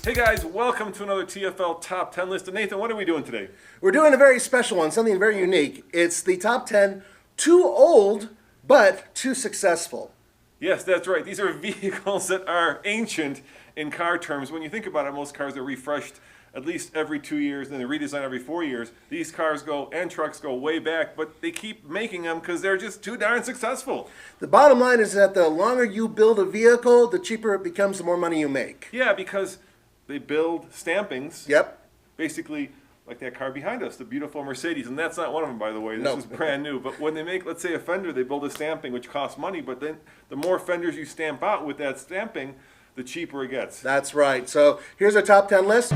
Hey guys, welcome to another TFL Top 10 list. And Nathan, what are we doing today? We're doing a very special one, something very unique. It's the top 10 too old but too successful. Yes, that's right. These are vehicles that are ancient in car terms. When you think about it, most cars are refreshed at least every 2 years, and then they redesign every 4 years. These cars and trucks go way back, but they keep making them because they're just too darn successful. The bottom line is that the longer you build a vehicle, the cheaper it becomes, the more money you make. Yeah, because they build stampings. Yep. Basically, like that car behind us, the beautiful Mercedes, and that's not one of them, by the way. This No. is brand new. But when they make, let's say, a fender, they build a stamping, which costs money. But then the more fenders you stamp out with that stamping, the cheaper it gets. That's right. So here's our top 10 list.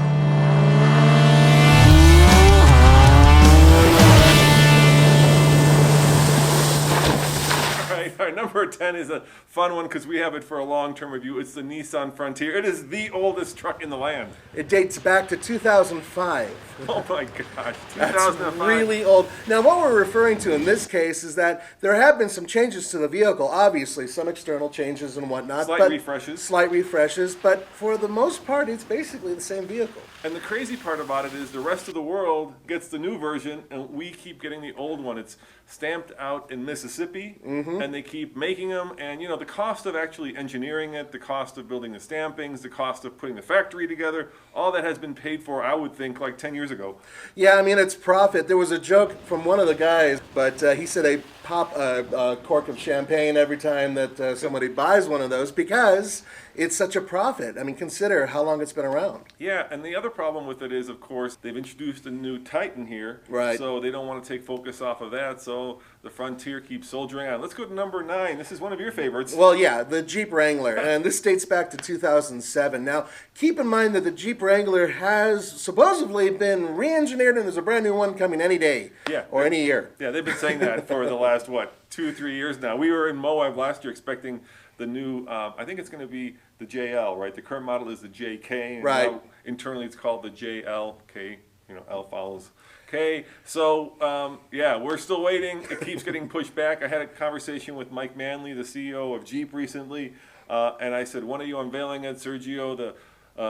Our number 10 is a fun one because we have it for a long-term review. It's the Nissan Frontier. It is the oldest truck in the land. It dates back to 2005. Oh my gosh, 2005. That's really old. Now, what we're referring to in this case is that there have been some changes to the vehicle, obviously, some external changes and whatnot. Slight refreshes. Slight refreshes, but for the most part, it's basically the same vehicle. And the crazy part about it is the rest of the world gets the new version, and we keep getting the old one. It's stamped out in Mississippi, and they keep making them. And, you know, the cost of actually engineering it, the cost of building the stampings, the cost of putting the factory together, all that has been paid for, I would think, like 10 years ago. Yeah, I mean, it's profit. There was a joke from one of the guys, but he said they pop a cork of champagne every time that somebody buys one of those because it's such a profit. I mean, consider how long it's been around. Yeah, and the other problem with it is, of course, they've introduced a new Titan here. Right. So they don't want to take focus off of that, so the Frontier keeps soldiering on. Let's go to number 9. This is one of your favorites. Well, yeah, the Jeep Wrangler, and this dates back to 2007. Now, keep in mind that the Jeep Wrangler has supposedly been re-engineered, and there's a brand new one coming any day, or any year. Yeah, they've been saying that for the last, 2 or 3 years now. We were in Moab last year expecting the new, I think it's going to be the JL, right? The current model is the JK. And right. Now, internally, it's called the JLK. You know, L follows K. So, yeah, we're still waiting. It keeps getting pushed back. I had a conversation with Mike Manley, the CEO of Jeep, recently, and I said, when are you unveiling it? Sergio, the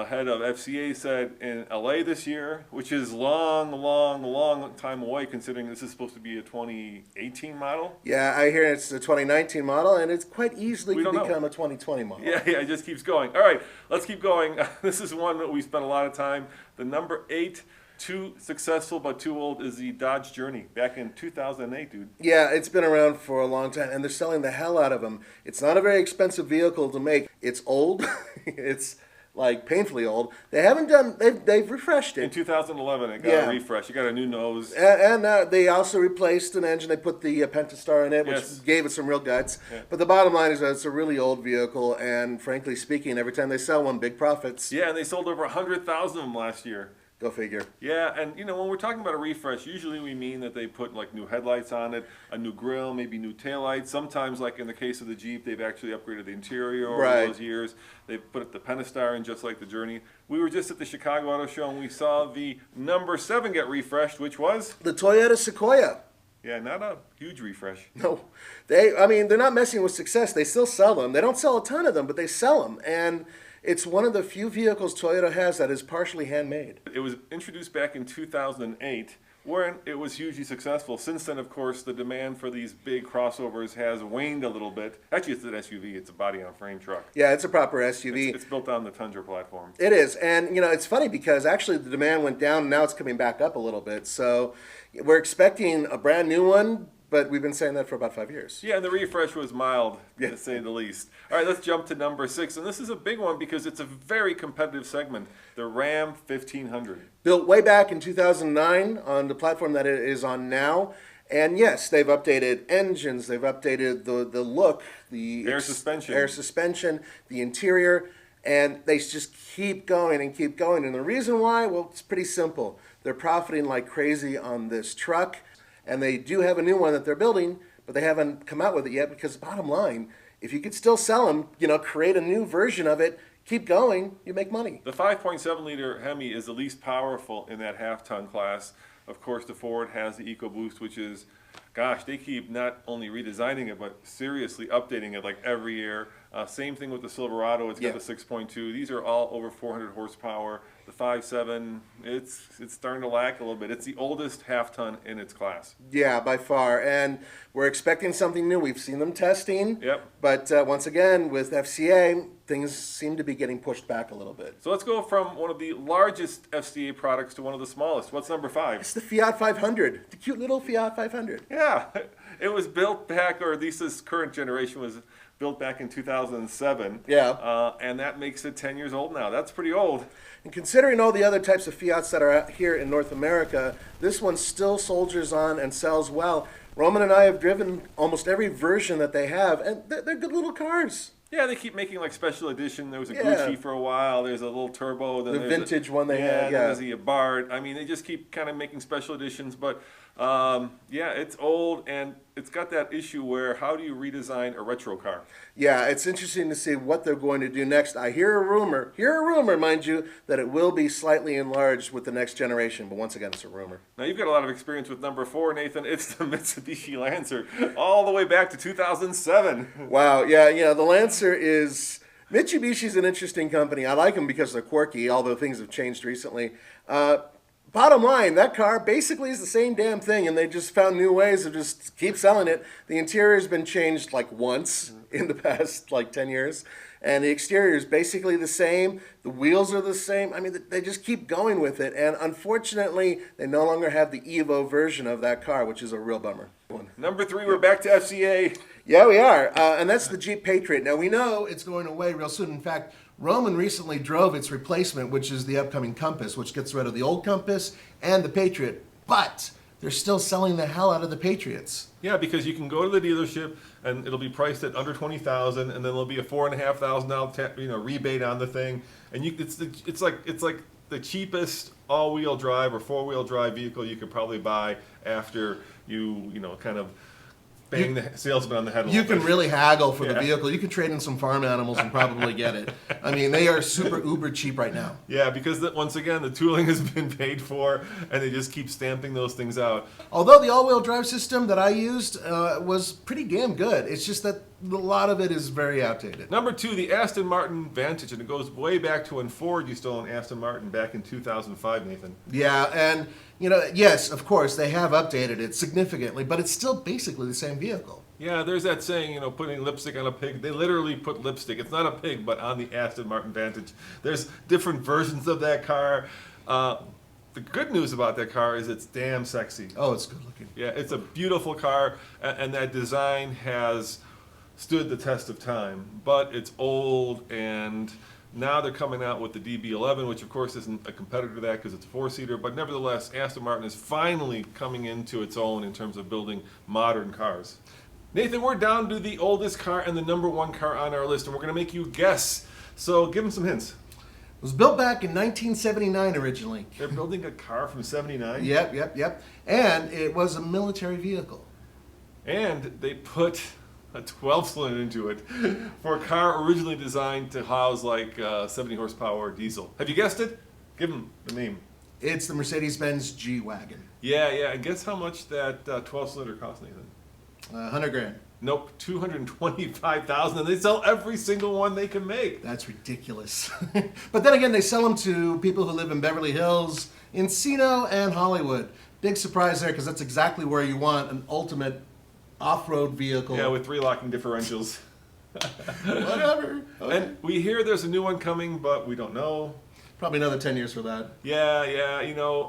head of FCA, said in LA this year, which is long time away considering this is supposed to be a 2018 model. Yeah, I hear it's a 2019 model, and it's quite easily could become a 2020 model. Yeah, it just keeps going. All right, let's keep going. This is one that we spent a lot of time. The number 8, too successful but too old, is the Dodge Journey back in 2008, dude. Yeah, it's been around for a long time, and they're selling the hell out of them. It's not a very expensive vehicle to make. It's old. It's like painfully old. They've refreshed it. In 2011, it got a refresh. You got a new nose. And they also replaced an engine. They put the Pentastar in it, which gave it some real guts. Yeah. But the bottom line is that it's a really old vehicle, and frankly speaking, every time they sell one, big profits. Yeah, and they sold over 100,000 of them last year. Go figure. Yeah, and you know, when we're talking about a refresh, usually we mean that they put like new headlights on it, a new grille, maybe new taillights. Sometimes, like in the case of the Jeep, they've actually upgraded the interior over those years. They've put the Pentastar in just like the Journey. We were just at the Chicago Auto Show and we saw the number 7 get refreshed, which was the Toyota Sequoia. Yeah, not a huge refresh. No, they're not messing with success. They still sell them. They don't sell a ton of them, but they sell them. And it's one of the few vehicles Toyota has that is partially handmade. It was introduced back in 2008, where it was hugely successful. Since then, of course, the demand for these big crossovers has waned a little bit. Actually, it's an SUV. It's a body-on-frame truck. Yeah, it's a proper SUV. It's built on the Tundra platform. It is. And, you know, it's funny because actually the demand went down, and now it's coming back up a little bit. So we're expecting a brand new one, but we've been saying that for about 5 years. Yeah, and the refresh was mild, to say the least. All right, let's jump to number 6. And this is a big one because it's a very competitive segment, the Ram 1500. Built way back in 2009 on the platform that it is on now. And yes, they've updated engines, they've updated the look, the air suspension, the interior, and they just keep going and keep going. And the reason why, well, it's pretty simple. They're profiting like crazy on this truck. And they do have a new one that they're building, but they haven't come out with it yet because bottom line, if you could still sell them, you know, create a new version of it, keep going, you make money. The 5.7-liter Hemi is the least powerful in that half-ton class. Of course, the Ford has the EcoBoost, which is, gosh, they keep not only redesigning it, but seriously updating it like every year. Same thing with the Silverado. It's got Yeah. the 6.2. These are all over 400 horsepower. The 5.7, it's starting to lack a little bit. It's the oldest half-ton in its class. Yeah, by far. And we're expecting something new. We've seen them testing. Yep. But once again, with FCA, things seem to be getting pushed back a little bit. So let's go from one of the largest FCA products to one of the smallest. What's number 5? It's the Fiat 500, the cute little Fiat 500. Yeah, it was built back, or at least this current generation was built back in 2007. Yeah. And that makes it 10 years old now. That's pretty old. And considering all the other types of Fiats that are out here in North America, this one still soldiers on and sells well. Roman and I have driven almost every version that they have, and they're good little cars. Yeah, they keep making like special edition. There was a Yeah. Gucci for a while. There's a little turbo. Then The there's vintage one they had, then yeah. there's the Abarth. I mean, they just keep kind of making special editions. But yeah, it's old, and it's got that issue where how do you redesign a retro car? Yeah, it's interesting to see what they're going to do next. I hear a rumor, mind you, that it will be slightly enlarged with the next generation, but once again, it's a rumor. Now, you've got a lot of experience with number 4, Nathan. It's the Mitsubishi Lancer, all the way back to 2007. Wow, yeah, the Lancer is... Mitsubishi's an interesting company. I like them because they're quirky, although things have changed recently. Bottom line, that car basically is the same damn thing, and they just found new ways to just keep selling it. The interior's been changed like once in the past like 10 years, and the exterior is basically the same. The wheels are the same. I mean, they just keep going with it, and unfortunately, they no longer have the Evo version of that car, which is a real bummer. Number 3, we're back to FCA. Yeah, we are, and that's the Jeep Patriot. Now, we know it's going away real soon. In fact, Roman recently drove its replacement, which is the upcoming Compass, which gets rid of the old Compass and the Patriot, but they're still selling the hell out of the Patriots. Yeah, because you can go to the dealership and it'll be priced at under $20,000, and then there'll be a $4,500 rebate on the thing, and it's like the cheapest all-wheel drive or four-wheel drive vehicle you could probably buy after you kind of bang the salesman on the head a You little can bit. really haggle for the Yeah. vehicle. You can trade in some farm animals and probably get it. I mean, they are super uber cheap right now. Yeah, because once again, the tooling has been paid for, and they just keep stamping those things out. Although the all-wheel drive system that I used was pretty damn good. It's just that a lot of it is very outdated. Number 2, the Aston Martin Vantage, and it goes way back to when Ford used to own Aston Martin back in 2005, Nathan. Yeah, and yes, of course, they have updated it significantly, but it's still basically the same vehicle. Yeah, there's that saying, putting lipstick on a pig. They literally put lipstick. It's not a pig, but on the Aston Martin Vantage. There's different versions of that car. The good news about that car is it's damn sexy. Oh, it's good looking. Yeah, it's a beautiful car, and that design has stood the test of time. But it's old, and now they're coming out with the DB11, which of course isn't a competitor to that because it's a 4-seater. But nevertheless, Aston Martin is finally coming into its own in terms of building modern cars. Nathan, we're down to the oldest car and the number 1 car on our list, and we're going to make you guess. So give them some hints. It was built back in 1979 originally. They're building a car from 79? Yep. And it was a military vehicle. And they put a 12-cylinder into it for a car originally designed to house like 70 horsepower diesel. Have you guessed it? Give them the name. It's the Mercedes-Benz G Wagon. Yeah. And guess how much that 12-cylinder cost, Nathan? 100 grand. Nope, $225,000, and they sell every single one they can make. That's ridiculous. But then again, they sell them to people who live in Beverly Hills, Encino, and Hollywood. Big surprise there, because that's exactly where you want an ultimate off-road vehicle. Yeah, with 3 locking differentials. Whatever. Okay. And we hear there's a new one coming, but we don't know. Probably another 10 years for that. Yeah,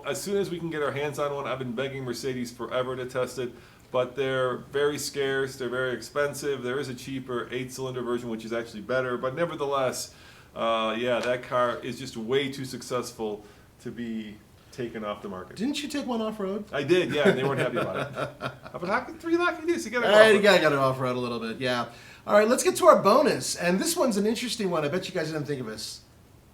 as soon as we can get our hands on one, I've been begging Mercedes forever to test it. But they're very scarce, they're very expensive. There is a cheaper 8-cylinder version, which is actually better. But nevertheless, that car is just way too successful to be taken off the market. Didn't you take one off-road? I did, yeah, and they weren't happy about it. But how can 3 locking do? So you gotta go You off-road. gotta get it off-road a little bit, yeah. All right, let's get to our bonus. And this one's an interesting one. I bet you guys didn't think of this.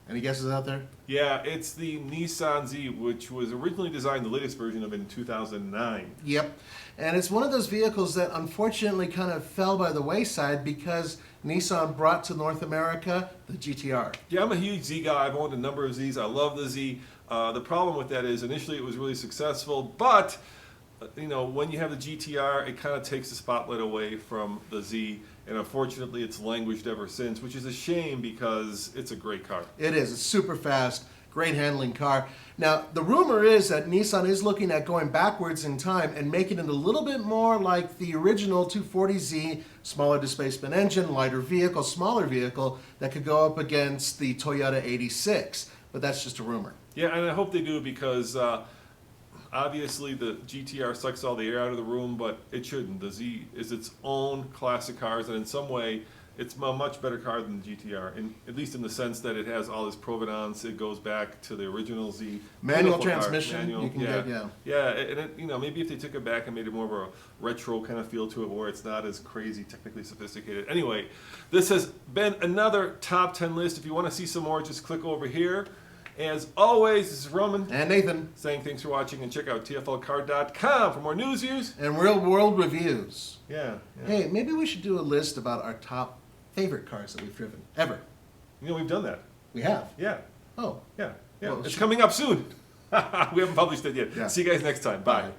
Any guesses out there? Yeah, it's the Nissan Z, which was originally designed, the latest version of it, in 2009. Yep. And it's one of those vehicles that unfortunately kind of fell by the wayside because Nissan brought to North America the GTR. Yeah, I'm a huge Z guy. I've owned a number of Zs. I love the Z. The problem with that is initially it was really successful, but when you have the GTR, it kind of takes the spotlight away from the Z. and unfortunately it's languished ever since, which is a shame because it's a great car. It is. It's super fast, great handling car. Now, the rumor is that Nissan is looking at going backwards in time and making it a little bit more like the original 240Z, smaller displacement engine, lighter vehicle, smaller vehicle that could go up against the Toyota 86. But that's just a rumor. Yeah, and I hope they do because obviously the GTR sucks all the air out of the room, but it shouldn't. The Z is its own class of cars, and in some way, it's a much better car than the GTR, at least in the sense that it has all this provenance. It goes back to the original Z. Manual Beautiful car, transmission, manual, you can get, yeah. Yeah, and it, maybe if they took it back and made it more of a retro kind of feel to it, where it's not as crazy technically sophisticated. Anyway, this has been another top 10 list. If you want to see some more, just click over here. As always, this is Roman And Nathan. saying thanks for watching, and check out tflcar.com for more news, views. And real world reviews. Yeah. Hey, maybe we should do a list about our top favorite cars that we've driven ever. We've done that. We have. Yeah. Oh. Yeah. Well, It's coming up soon. We haven't published it yet. Yeah. See you guys next time. Bye. Bye.